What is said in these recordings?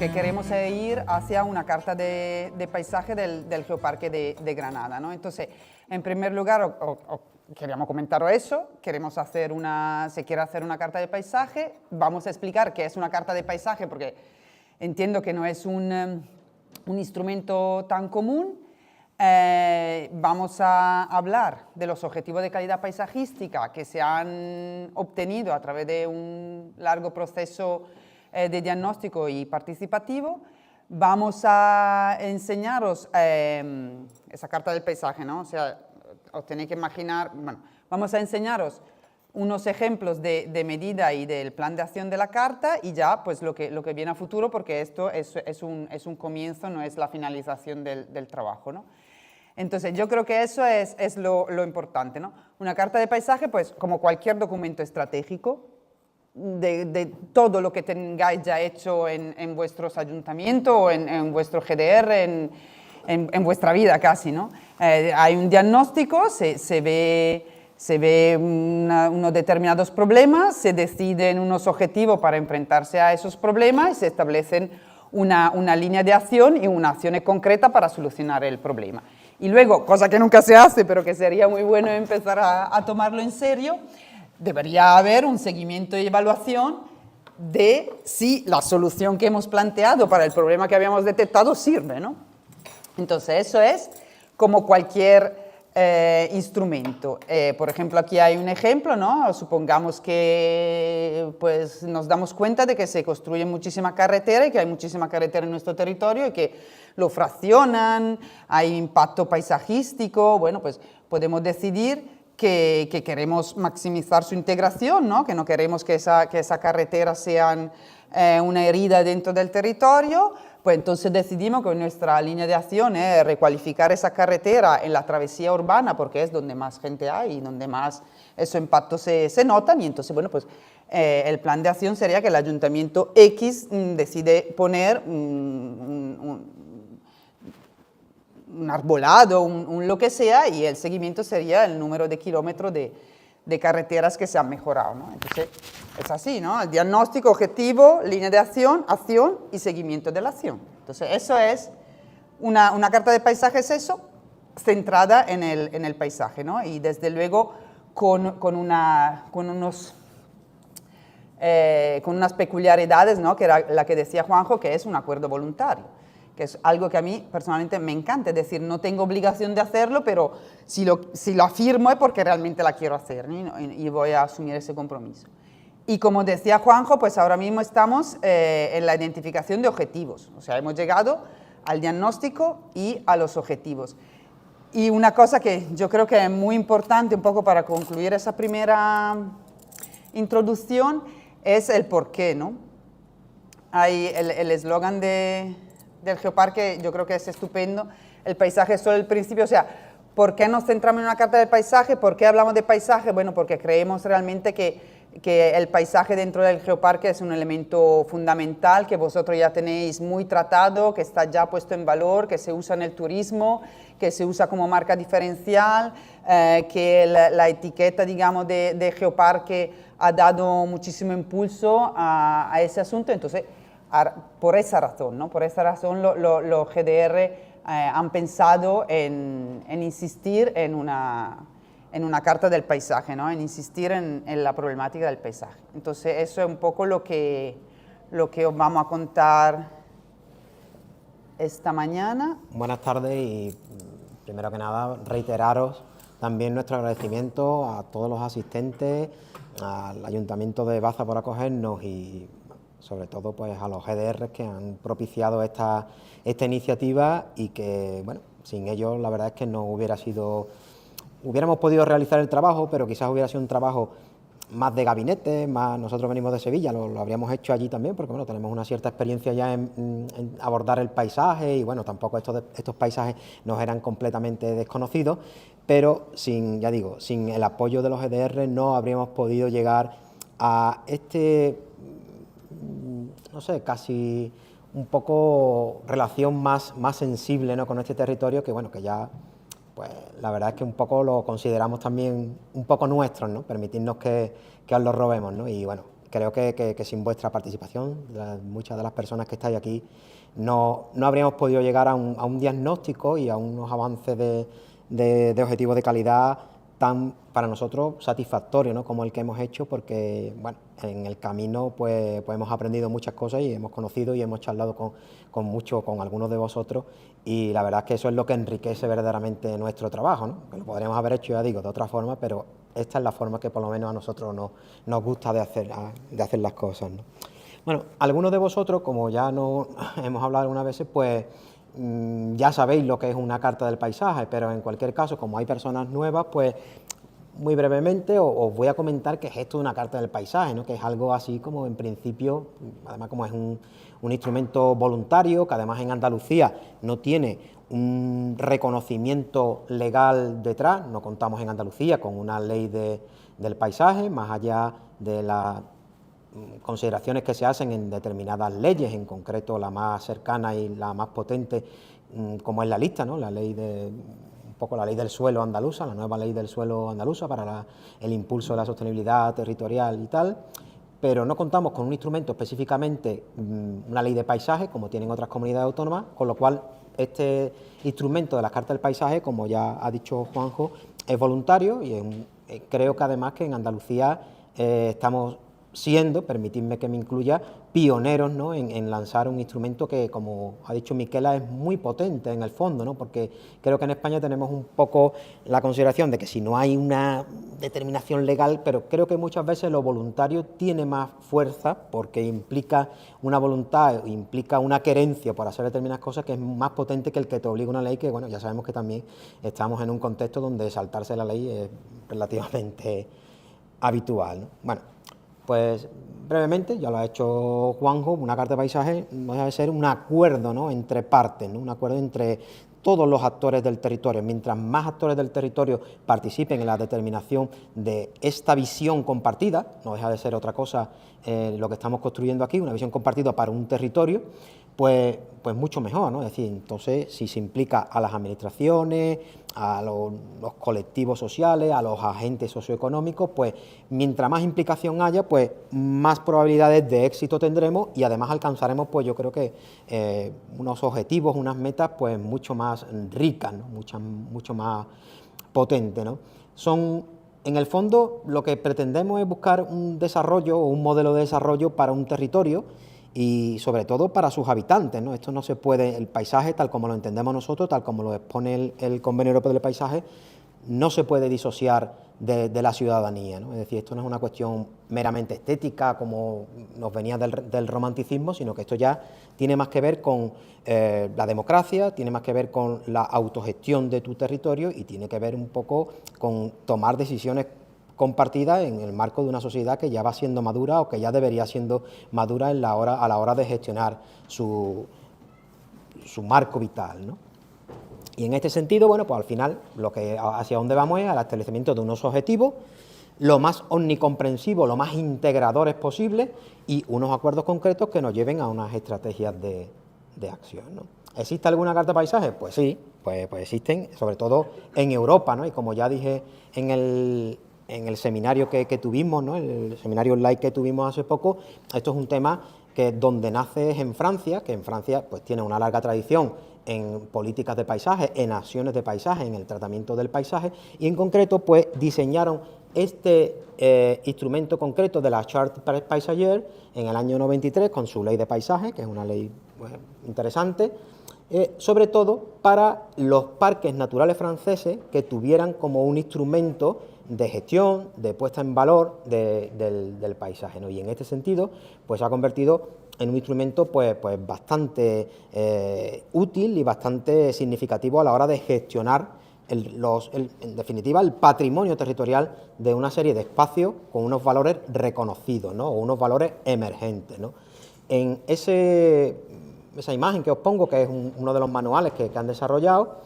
que queremos es ir hacia una carta de paisaje del Geoparque de Granada, ¿no? Entonces, en primer lugar, queríamos comentar eso, se quiere hacer una carta de paisaje, vamos a explicar qué es una carta de paisaje, porque entiendo que no es un instrumento tan común. Vamos a hablar de los objetivos de calidad paisajística que se han obtenido a través de un largo proceso de diagnóstico y participativo. Vamos a enseñaros esa carta del paisaje, ¿no? O sea, os tenéis que imaginar, bueno, vamos a enseñaros unos ejemplos de medida y del plan de acción de la carta y ya pues lo que viene a futuro, porque esto es un comienzo, no es la finalización del trabajo, ¿no? Entonces yo creo que eso es lo importante, ¿no? Una carta de paisaje, pues como cualquier documento estratégico, de todo lo que tengáis ya hecho en vuestros ayuntamientos o en vuestro GDR, en vuestra vida casi, ¿no? Hay un diagnóstico, se ve unos determinados problemas, se deciden unos objetivos para enfrentarse a esos problemas y se establecen una línea de acción y una acción concreta para solucionar el problema. Y luego, cosa que nunca se hace, pero que sería muy bueno empezar a tomarlo en serio, debería haber un seguimiento y evaluación de si la solución que hemos planteado para el problema que habíamos detectado sirve, ¿no? Entonces, eso es como cualquier instrumento. Por ejemplo, aquí hay un ejemplo, ¿no? Supongamos que pues, nos damos cuenta de que se construye muchísima carretera y que hay muchísima carretera en nuestro territorio y que lo fraccionan, hay impacto paisajístico. Bueno, pues podemos decidir que queremos maximizar su integración, ¿no? Que no queremos que esa carretera sea una herida dentro del territorio. Pues entonces decidimos que nuestra línea de acción es recualificar esa carretera en la travesía urbana, porque es donde más gente hay y donde más esos impactos se notan. Y entonces, bueno, pues el plan de acción sería que el ayuntamiento X decide poner un arbolado, un lo que sea, y el seguimiento sería el número de kilómetros de carreteras que se han mejorado, ¿no? Entonces, es así, ¿no? El diagnóstico, objetivo, línea de acción, acción y seguimiento de la acción. Entonces, eso es, una carta de paisaje es eso, centrada en el paisaje, ¿no? Y desde luego con unas peculiaridades, ¿no? Que era la que decía Juanjo, que es un acuerdo voluntario, que es algo que a mí personalmente me encanta, es decir, no tengo obligación de hacerlo, pero si lo afirmo es porque realmente la quiero hacer, ¿no? Y voy a asumir ese compromiso. Y como decía Juanjo, pues ahora mismo estamos en la identificación de objetivos, o sea, hemos llegado al diagnóstico y a los objetivos. Y una cosa que yo creo que es muy importante, un poco para concluir esa primera introducción, es el porqué, ¿no? Hay el eslogan del Geoparque, yo creo que es estupendo, el paisaje es solo el principio. O sea, ¿por qué nos centramos en una carta del paisaje? ¿Por qué hablamos de paisaje? Bueno, porque creemos realmente que el paisaje dentro del Geoparque es un elemento fundamental, que vosotros ya tenéis muy tratado, que está ya puesto en valor, que se usa en el turismo, que se usa como marca diferencial, que la etiqueta, digamos, de Geoparque ha dado muchísimo impulso a ese asunto. Entonces, por esa razón, ¿no? Por esa razón los GDR han pensado en insistir en una carta del paisaje, ¿no? En insistir en la problemática del paisaje. Entonces, eso es un poco lo que os vamos a contar esta mañana. Buenas tardes y, primero que nada, reiteraros también nuestro agradecimiento a todos los asistentes, al Ayuntamiento de Baza por acogernos y, sobre todo, pues a los GDR que han propiciado esta iniciativa y que, bueno, sin ellos la verdad es que no hubiéramos podido realizar el trabajo, pero quizás hubiera sido un trabajo más de gabinete, más. Nosotros venimos de Sevilla, lo habríamos hecho allí también, porque bueno, tenemos una cierta experiencia ya en abordar el paisaje y bueno, tampoco estos paisajes nos eran completamente desconocidos, pero sin el apoyo de los GDR no habríamos podido llegar a no sé, casi un poco relación más sensible, ¿no?, con este territorio que bueno, que ya pues la verdad es que un poco lo consideramos también un poco nuestro, ¿no? Permitirnos que os lo robemos, ¿no? Y bueno, creo que sin vuestra participación, muchas de las personas que estáis aquí, no habríamos podido llegar a un diagnóstico y a unos avances de objetivos de calidad tan para nosotros satisfactorio, ¿no?, como el que hemos hecho, porque bueno, en el camino pues hemos aprendido muchas cosas y hemos conocido y hemos charlado con algunos de vosotros, y la verdad es que eso es lo que enriquece verdaderamente nuestro trabajo, ¿no?, que lo podríamos haber hecho, ya digo, de otra forma, pero esta es la forma que por lo menos a nosotros nos gusta de hacer las cosas, ¿no? Bueno, algunos de vosotros, como ya no hemos hablado algunas veces, pues ya sabéis lo que es una carta del paisaje, pero en cualquier caso, como hay personas nuevas, pues muy brevemente os voy a comentar qué es esto de una carta del paisaje, ¿no?, que es algo así como en principio, además como es un instrumento voluntario, que además en Andalucía no tiene un reconocimiento legal detrás, no contamos en Andalucía con una ley del paisaje, más allá de las consideraciones que se hacen en determinadas leyes, en concreto la más cercana y la más potente, como es la lista, ¿no?, la ley un poco la ley del suelo andaluza, la nueva ley del suelo andaluza para el impulso de la sostenibilidad territorial y tal, pero no contamos con un instrumento específicamente, una ley de paisaje, como tienen otras comunidades autónomas, con lo cual este instrumento de las cartas del paisaje, como ya ha dicho Juanjo, es voluntario y creo que además que en Andalucía estamos siendo, permitidme que me incluya, pioneros, ¿no?, en lanzar un instrumento que, como ha dicho Miquela, es muy potente en el fondo, ¿no?, porque creo que en España tenemos un poco la consideración de que si no hay una determinación legal, pero creo que muchas veces lo voluntario tiene más fuerza porque implica una voluntad, implica una querencia por hacer determinadas cosas que es más potente que el que te obliga una ley, que bueno, ya sabemos que también estamos en un contexto donde saltarse la ley es relativamente habitual, ¿no? Bueno, pues brevemente, ya lo ha hecho Juanjo, una carta de paisaje no deja de ser un acuerdo, ¿no?, entre partes, ¿no?, un acuerdo entre todos los actores del territorio. Mientras más actores del territorio participen en la determinación de esta visión compartida, no deja de ser otra cosa lo que estamos construyendo aquí, una visión compartida para un territorio, pues mucho mejor, ¿no? Es decir, entonces si se implica a las administraciones, a los colectivos sociales, a los agentes socioeconómicos, pues mientras más implicación haya, pues más probabilidades de éxito tendremos y además alcanzaremos, pues yo creo que unos objetivos, unas metas, pues mucho más ricas, ¿no?, mucho más potentes, ¿no? En el fondo, lo que pretendemos es buscar un desarrollo o un modelo de desarrollo para un territorio y sobre todo para sus habitantes, ¿no? Esto no se puede, el paisaje tal como lo entendemos nosotros, tal como lo expone el Convenio Europeo del Paisaje, no se puede disociar de la ciudadanía, ¿no? Es decir, esto no es una cuestión meramente estética como nos venía del romanticismo, sino que esto ya tiene más que ver con la democracia, tiene más que ver con la autogestión de tu territorio y tiene que ver un poco con tomar decisiones compartidas en el marco de una sociedad que ya va siendo madura o que ya debería siendo madura a la hora de gestionar su marco vital, ¿no? Y en este sentido, bueno, pues al final hacia dónde vamos es al establecimiento de unos objetivos lo más omnicomprensivos, lo más integradores posibles y unos acuerdos concretos que nos lleven a unas estrategias de acción, ¿no? ¿Existe alguna carta de paisaje? Pues sí, pues existen, sobre todo en Europa, ¿no? Y como ya dije en el seminario que tuvimos, ¿no?, el seminario online que tuvimos hace poco, esto es un tema que donde nace es en Francia, que en Francia pues tiene una larga tradición en políticas de paisaje, en acciones de paisaje, en el tratamiento del paisaje, y en concreto pues diseñaron este instrumento concreto de la Charte Paysagère en el año 93 con su ley de paisaje, que es una ley interesante, sobre todo para los parques naturales franceses que tuvieran como un instrumento de gestión, de puesta en valor del paisaje, ¿no? Y en este sentido pues se ha convertido en un instrumento pues bastante útil y bastante significativo a la hora de gestionar en definitiva el patrimonio territorial de una serie de espacios con unos valores reconocidos, ¿no?, o unos valores emergentes, ¿no? En esa imagen que os pongo, que es uno de los manuales que han desarrollado,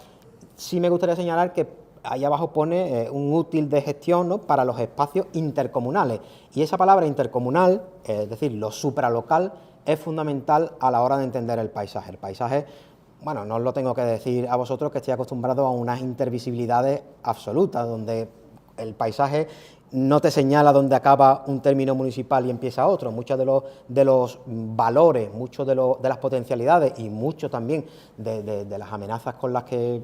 sí me gustaría señalar que ahí abajo pone un útil de gestión, ¿no?, para los espacios intercomunales. Y esa palabra intercomunal, es decir, lo supralocal, es fundamental a la hora de entender el paisaje. El paisaje, bueno, no os lo tengo que decir a vosotros, que estoy acostumbrado a unas intervisibilidades absolutas, donde el paisaje no te señala dónde acaba un término municipal y empieza otro. Muchos de los valores, muchos de las potencialidades y mucho también de las amenazas con las que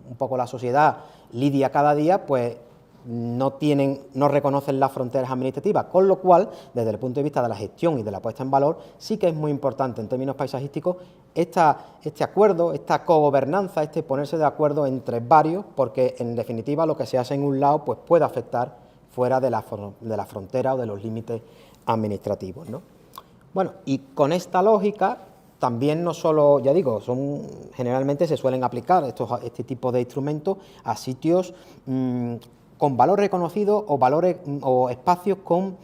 un poco la sociedad lidia cada día, pues no reconocen las fronteras administrativas, con lo cual, desde el punto de vista de la gestión y de la puesta en valor, sí que es muy importante en términos paisajísticos este acuerdo, esta cogobernanza, este ponerse de acuerdo entre varios, porque en definitiva lo que se hace en un lado pues puede afectar fuera de la frontera o de los límites administrativos, ¿no? Bueno, y con esta lógica también no solo, ya digo, generalmente se suelen aplicar este tipo de instrumentos a sitios con valor reconocido o espacios con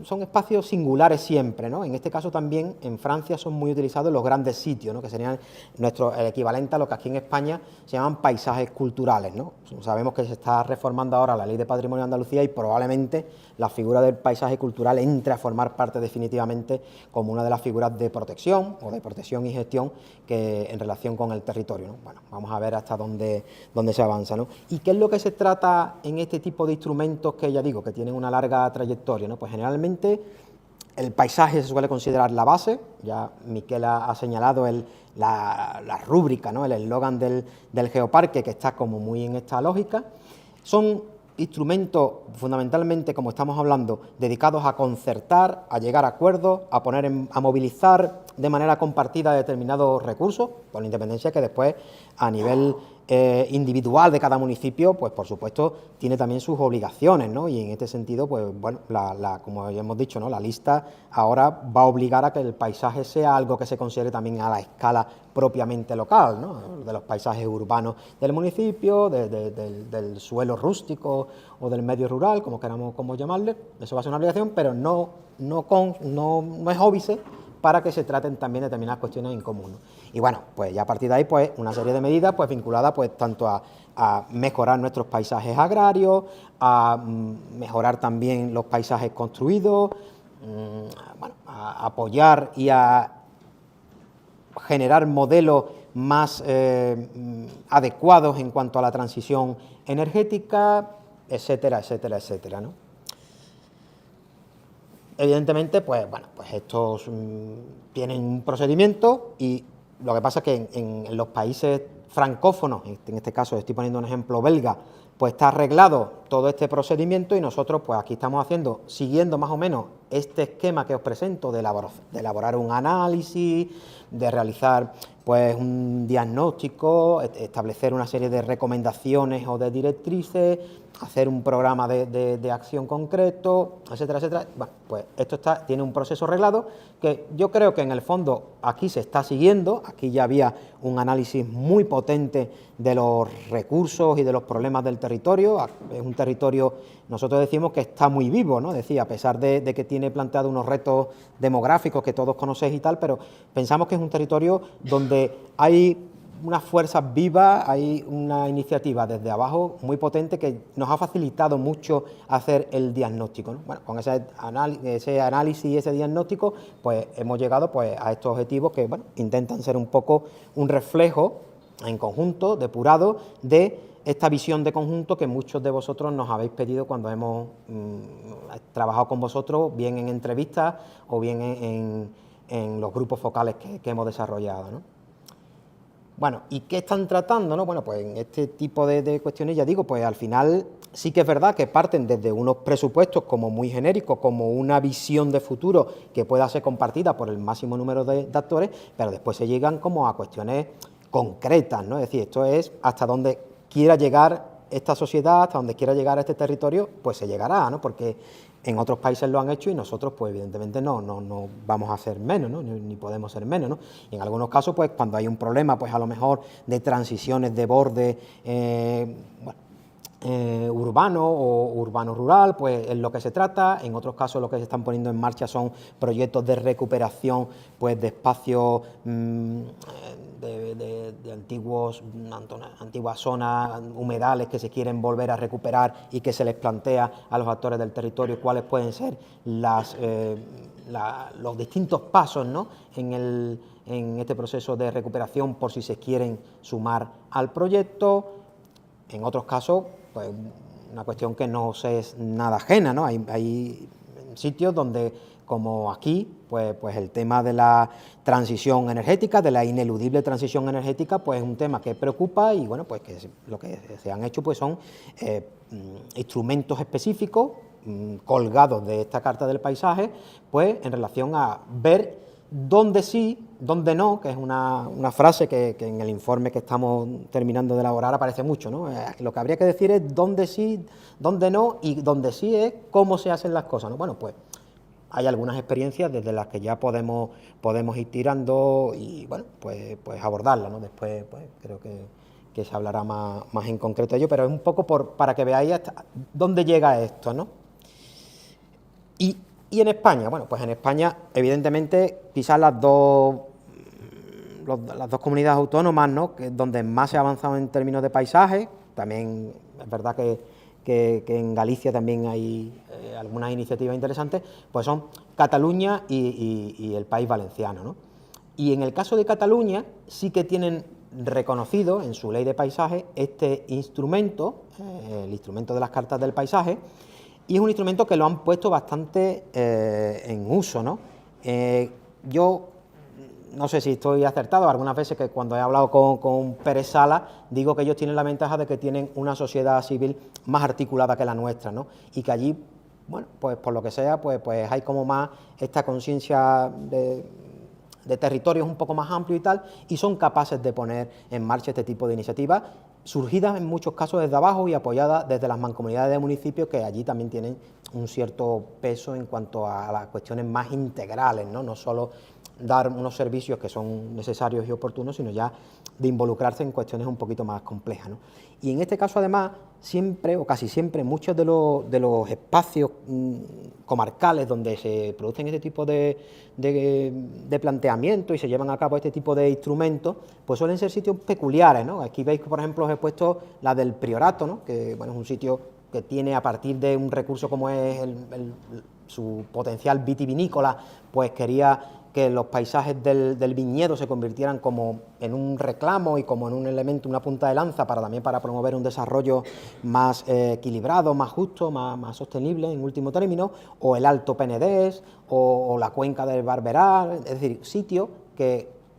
son espacios singulares siempre, ¿no? En este caso también en Francia son muy utilizados los grandes sitios, ¿no? Que serían el equivalente a lo que aquí en España se llaman paisajes culturales, ¿no? Sabemos que se está reformando ahora la Ley de Patrimonio de Andalucía y probablemente la figura del paisaje cultural entre a formar parte definitivamente como una de las figuras de protección y gestión que en relación con el territorio, ¿no? Bueno, vamos a ver hasta dónde se avanza, ¿no? ¿Y qué es lo que se trata en este tipo de instrumentos que ya digo que tienen una larga trayectoria, ¿no? Pues generalmente el paisaje se suele considerar la base, ya Miquel ha señalado la rúbrica, ¿no? El eslogan del geoparque, que está como muy en esta lógica. Son instrumentos fundamentalmente, como estamos hablando, dedicados a concertar, a llegar a acuerdos, a movilizar de manera compartida determinados recursos, con la independencia que después a nivel individual de cada municipio, pues por supuesto tiene también sus obligaciones, ¿no? Y en este sentido, pues bueno, como ya hemos dicho, ¿no? La lista ahora va a obligar a que el paisaje sea algo que se considere también a la escala propiamente local, ¿no? De los paisajes urbanos del municipio, del suelo rústico o del medio rural, como queramos llamarle. Eso va a ser una obligación, pero no es óbice para que se traten también determinadas cuestiones en común, ¿no? Y bueno, pues ya a partir de ahí, pues una serie de medidas pues vinculadas pues tanto a mejorar nuestros paisajes agrarios, a mejorar también los paisajes construidos, bueno, a apoyar y a generar modelos más adecuados en cuanto a la transición energética, etcétera, etcétera, etcétera, ¿no? Evidentemente, pues bueno, pues estos tienen un procedimiento y lo que pasa es que en los países francófonos, en este caso estoy poniendo un ejemplo belga, pues está arreglado todo este procedimiento y nosotros pues aquí estamos siguiendo más o menos este esquema que os presento de elaborar un análisis, de realizar pues un diagnóstico, establecer una serie de recomendaciones o de directrices, hacer un programa de acción concreto, etcétera, etcétera. Bueno, pues esto tiene un proceso reglado que yo creo que en el fondo aquí se está siguiendo. Aquí ya había un análisis muy potente de los recursos y de los problemas del territorio. Es un territorio, nosotros decimos que está muy vivo, ¿no? Decía, a pesar de que tiene planteado unos retos demográficos que todos conocéis y tal, pero pensamos que es un territorio donde hay unas fuerzas vivas, hay una iniciativa desde abajo muy potente que nos ha facilitado mucho hacer el diagnóstico, ¿no? Bueno, con ese análisis y ese diagnóstico, pues hemos llegado pues a estos objetivos que, bueno, intentan ser un poco un reflejo en conjunto, depurado, de esta visión de conjunto que muchos de vosotros nos habéis pedido cuando hemos trabajado con vosotros, bien en entrevistas o bien en los grupos focales que hemos desarrollado, ¿no? Bueno, ¿y qué están tratando, no? Bueno, pues en este tipo de cuestiones, ya digo, pues al final sí que es verdad que parten desde unos presupuestos como muy genéricos, como una visión de futuro que pueda ser compartida por el máximo número de actores, pero después se llegan como a cuestiones concretas, ¿no? Es decir, esto es hasta donde quiera llegar esta sociedad, hasta donde quiera llegar este territorio, pues se llegará, ¿no? Porque en otros países lo han hecho y nosotros, pues evidentemente no vamos a ser menos, ¿no? Ni podemos ser menos, ¿no? Y en algunos casos, pues cuando hay un problema, pues a lo mejor de transiciones de borde, urbano o urbano-rural, pues es lo que se trata. En otros casos lo que se están poniendo en marcha son proyectos de recuperación pues de espacios de antiguas zonas humedales que se quieren volver a recuperar y que se les plantea a los actores del territorio cuáles pueden ser los distintos pasos, ¿no? en este proceso de recuperación por si se quieren sumar al proyecto. En otros casos, pues una cuestión que no os es nada ajena, ¿no? Hay sitios donde, como aquí, pues el tema de la transición energética, de la ineludible transición energética, pues es un tema que preocupa y, bueno, pues que lo que se han hecho pues son instrumentos específicos colgados de esta Carta del Paisaje, pues en relación a ver dónde sí, dónde no, que es una frase que en el informe que estamos terminando de elaborar aparece mucho, ¿no? Lo que habría que decir es dónde sí, dónde no, y dónde sí es cómo se hacen las cosas, ¿no? Bueno, pues hay algunas experiencias desde las que ya podemos ir tirando y, bueno, pues abordarlas, ¿no? Después, pues creo que se hablará más en concreto de ello, pero es un poco para que veáis hasta dónde llega esto, ¿no? Y en España, bueno, pues en España, evidentemente, quizás las dos comunidades autónomas, ¿no?, que donde más se ha avanzado en términos de paisaje. También es verdad que en Galicia también hay algunas iniciativas interesantes, pues son Cataluña y el País Valenciano, ¿no? Y en el caso de Cataluña sí que tienen reconocido en su ley de paisaje este instrumento, el instrumento de las cartas del paisaje, y es un instrumento que lo han puesto bastante en uso, ¿no? Yo no sé si estoy acertado, algunas veces que cuando he hablado con Pérez Sala, digo que ellos tienen la ventaja de que tienen una sociedad civil más articulada que la nuestra, ¿no? Y que allí, bueno, pues por lo que sea, pues hay como más esta conciencia de territorios un poco más amplios y tal, y son capaces de poner en marcha este tipo de iniciativas, surgidas en muchos casos desde abajo y apoyadas desde las mancomunidades de municipios, que allí también tienen un cierto peso en cuanto a las cuestiones más integrales, ¿no? No solo dar unos servicios que son necesarios y oportunos, sino ya de involucrarse en cuestiones un poquito más complejas, ¿no? Y en este caso, además, siempre o casi siempre, muchos de los espacios comarcales donde se producen este tipo de planteamientos y se llevan a cabo este tipo de instrumentos, pues suelen ser sitios peculiares, ¿no? Aquí veis que, por ejemplo, os he puesto la del Priorato, ¿no?, que, bueno, es un sitio que tiene, a partir de un recurso como es su potencial vitivinícola, pues quería que los paisajes del viñedo se convirtieran como en un reclamo y como en un elemento, una punta de lanza también para promover un desarrollo más equilibrado, más justo, más sostenible en último término, o el Alto Penedés, o la cuenca del Barberá, es decir, sitios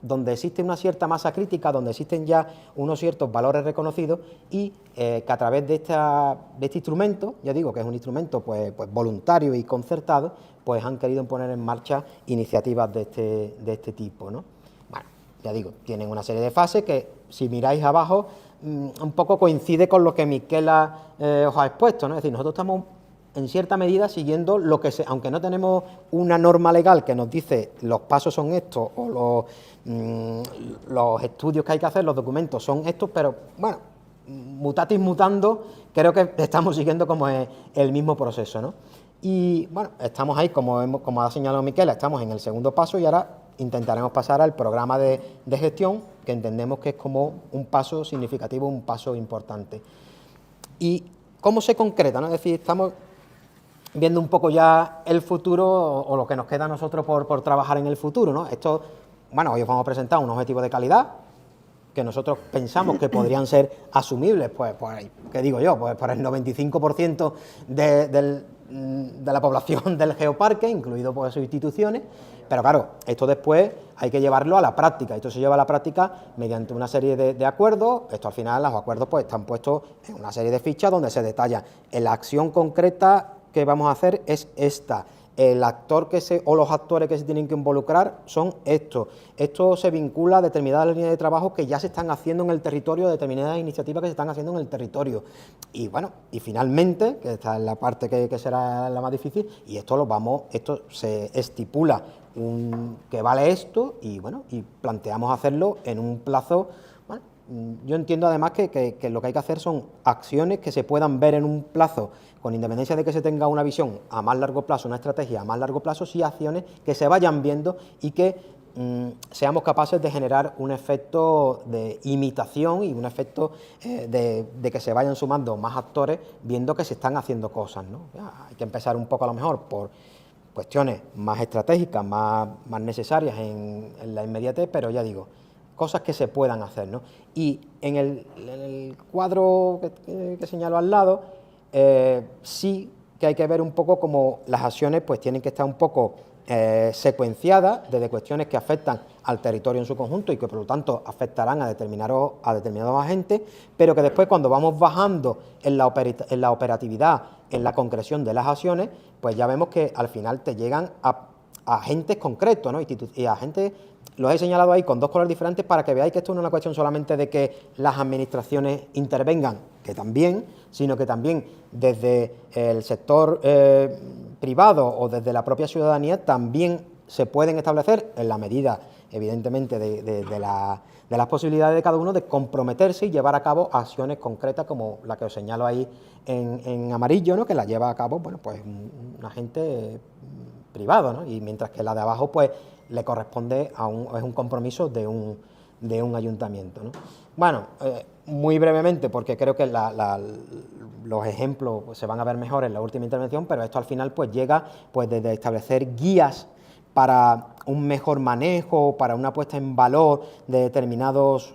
donde existe una cierta masa crítica, donde existen ya unos ciertos valores reconocidos y que a través de este instrumento, ya digo que es un instrumento pues voluntario y concertado, pues han querido poner en marcha iniciativas de este tipo, ¿no? Bueno, ya digo, tienen una serie de fases que, si miráis abajo, un poco coincide con lo que Miquela os ha expuesto, ¿no? Es decir, nosotros estamos en cierta medida siguiendo lo que aunque no tenemos una norma legal que nos dice los pasos son estos o los estudios que hay que hacer, los documentos son estos, pero bueno, mutatis mutando, creo que estamos siguiendo como el mismo proceso, ¿no? Y bueno, estamos ahí, como ha señalado Miquela, estamos en el segundo paso y ahora intentaremos pasar al programa de gestión, que entendemos que es como un paso significativo, un paso importante. ¿Y cómo se concreta, no? Es decir, estamos viendo un poco ya el futuro o lo que nos queda a nosotros por trabajar en el futuro, ¿no? Esto, bueno, hoy os vamos a presentar un objetivo de calidad que nosotros pensamos que podrían ser asumibles, pues ¿qué digo yo? Pues por el 95% de la población del geoparque, incluido por sus instituciones, pero claro, esto después hay que llevarlo a la práctica. Esto se lleva a la práctica mediante una serie de acuerdos. Esto, al final, los acuerdos pues están puestos en una serie de fichas donde se detalla en la acción concreta que vamos a hacer es esta. El actor o los actores que se tienen que involucrar son estos. Esto se vincula a determinadas líneas de trabajo que ya se están haciendo en el territorio, determinadas iniciativas que se están haciendo en el territorio. Y bueno, y finalmente, que esta es la parte que será la más difícil, y esto se estipula que vale esto, y bueno, y planteamos hacerlo en un plazo. Bueno, yo entiendo además que lo que hay que hacer son acciones que se puedan ver en un plazo, con independencia de que se tenga una visión a más largo plazo, una estrategia a más largo plazo, sí acciones que se vayan viendo y que seamos capaces de generar un efecto de imitación y un efecto de que se vayan sumando más actores viendo que se están haciendo cosas, ¿no? Hay que empezar un poco a lo mejor por cuestiones más estratégicas, más necesarias en la inmediatez, pero ya digo, cosas que se puedan hacer, ¿no? Y en el cuadro que señalo al lado, sí que hay que ver un poco cómo las acciones pues tienen que estar un poco secuenciadas desde cuestiones que afectan al territorio en su conjunto y que por lo tanto afectarán a determinados agentes, pero que después cuando vamos bajando en la operatividad, en la concreción de las acciones, pues ya vemos que al final te llegan a agentes concretos, ¿no? Y agentes, los he señalado ahí con dos colores diferentes para que veáis que esto no es una cuestión solamente de que las administraciones intervengan, que también, sino que también desde el sector privado o desde la propia ciudadanía también se pueden establecer, en la medida, evidentemente, de las posibilidades de cada uno, de comprometerse y llevar a cabo acciones concretas como la que os señalo ahí en amarillo, ¿no? Que la lleva a cabo, bueno, pues un agente privado, ¿no? Y mientras que la de abajo, pues, le corresponde es un compromiso de un ayuntamiento, ¿no? Bueno, muy brevemente, porque creo que los ejemplos pues, se van a ver mejor en la última intervención, pero esto al final pues llega pues desde establecer guías para un mejor manejo, para una puesta en valor de determinados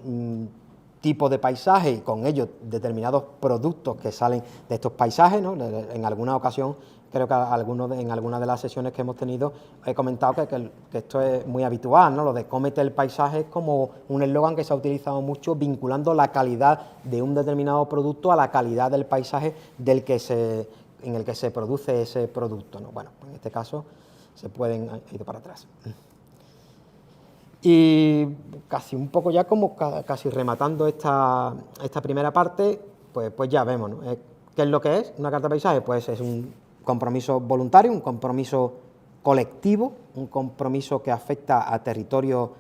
tipos de paisajes y con ellos determinados productos que salen de estos paisajes, ¿no? En alguna ocasión, creo que en algunas de las sesiones que hemos tenido he comentado que esto es muy habitual, ¿no? Lo de cómete el paisaje es como un eslogan que se ha utilizado mucho vinculando la calidad de un determinado producto a la calidad del paisaje en el que se produce ese producto, ¿no? Bueno, en este caso se pueden ir para atrás. Y casi un poco ya como casi rematando esta primera parte, pues ya vemos, ¿no? ¿Qué es lo que es una carta de paisaje? Pues es un compromiso voluntario, un compromiso colectivo, un compromiso que afecta a territorios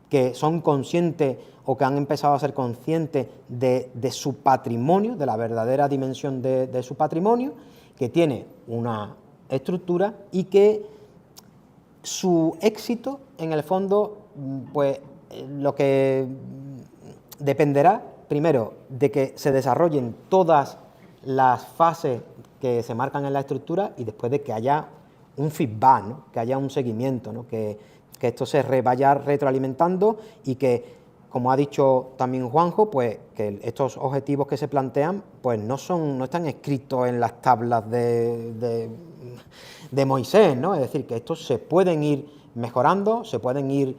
que son conscientes o que han empezado a ser conscientes de su patrimonio, de la verdadera dimensión de su patrimonio, que tiene una estructura y que su éxito, en el fondo, pues lo que dependerá, primero, de que se desarrollen todas las fases que se marcan en la estructura y después de que haya un feedback, ¿no? Que haya un seguimiento, ¿no? Que esto se vaya retroalimentando y que, como ha dicho también Juanjo, pues que estos objetivos que se plantean pues no están escritos en las tablas de Moisés, ¿no? Es decir, que estos se pueden ir mejorando, se pueden ir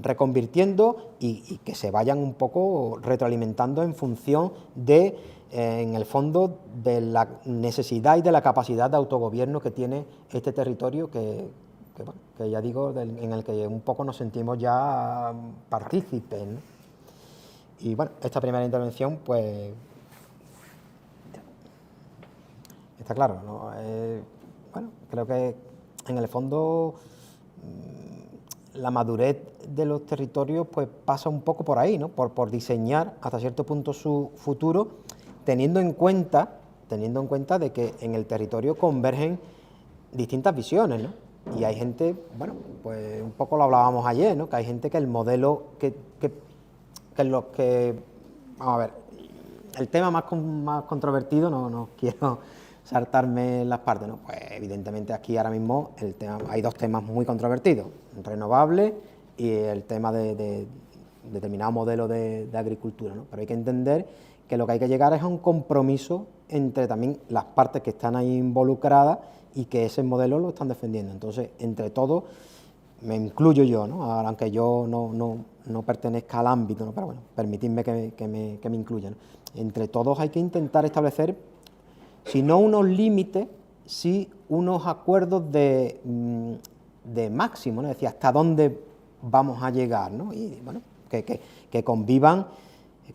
reconvirtiendo y que se vayan un poco retroalimentando en función de, en el fondo, de la necesidad y de la capacidad de autogobierno que tiene este territorio que ya digo, en el que un poco nos sentimos ya partícipes, ¿no? Y bueno, esta primera intervención, pues, está claro, ¿no? Bueno, creo que en el fondo la madurez de los territorios pues pasa un poco por ahí, ¿no? Por diseñar hasta cierto punto su futuro, teniendo en cuenta de que en el territorio convergen distintas visiones, ¿no? Y hay gente, bueno, pues un poco lo hablábamos ayer, ¿no? Que hay gente que el modelo vamos a ver, el tema más controvertido, no quiero saltarme las partes, ¿no? Pues evidentemente aquí ahora mismo hay dos temas muy controvertidos, renovables y el tema de determinado modelo de agricultura, ¿no? Pero hay que entender que lo que hay que llegar es a un compromiso entre también las partes que están ahí involucradas y que ese modelo lo están defendiendo. Entonces, entre todos, me incluyo yo, ¿no? Ahora, aunque yo no pertenezca al ámbito, ¿no? Pero bueno, permitidme que me incluya, ¿no? Entre todos hay que intentar establecer, si no unos límites, sí unos acuerdos de máximo, ¿no? Es decir, hasta dónde vamos a llegar, ¿no? Y bueno, que convivan,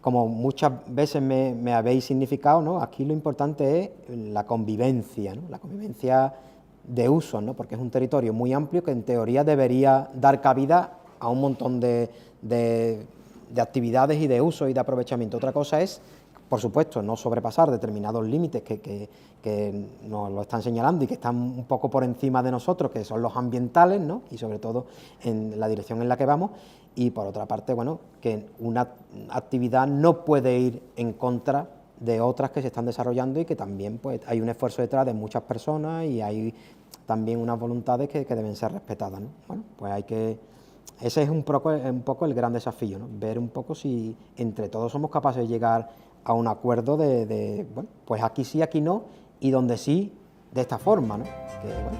como muchas veces me habéis significado, ¿no? Aquí lo importante es la convivencia, ¿no? La convivencia de usos, ¿no? Porque es un territorio muy amplio que en teoría debería dar cabida a un montón de actividades y de usos y de aprovechamiento. Otra cosa es, por supuesto, no sobrepasar determinados límites que nos lo están señalando y que están un poco por encima de nosotros, que son los ambientales, ¿no? Y sobre todo en la dirección en la que vamos. Y por otra parte, bueno, que una actividad no puede ir en contra de otras que se están desarrollando y que también pues hay un esfuerzo detrás de muchas personas y hay también unas voluntades que deben ser respetadas, ¿no? Bueno, pues ese es un poco el gran desafío, ¿no? Ver un poco si entre todos somos capaces de llegar a un acuerdo bueno, pues aquí sí, aquí no, y donde sí, de esta forma, ¿no? Que, bueno,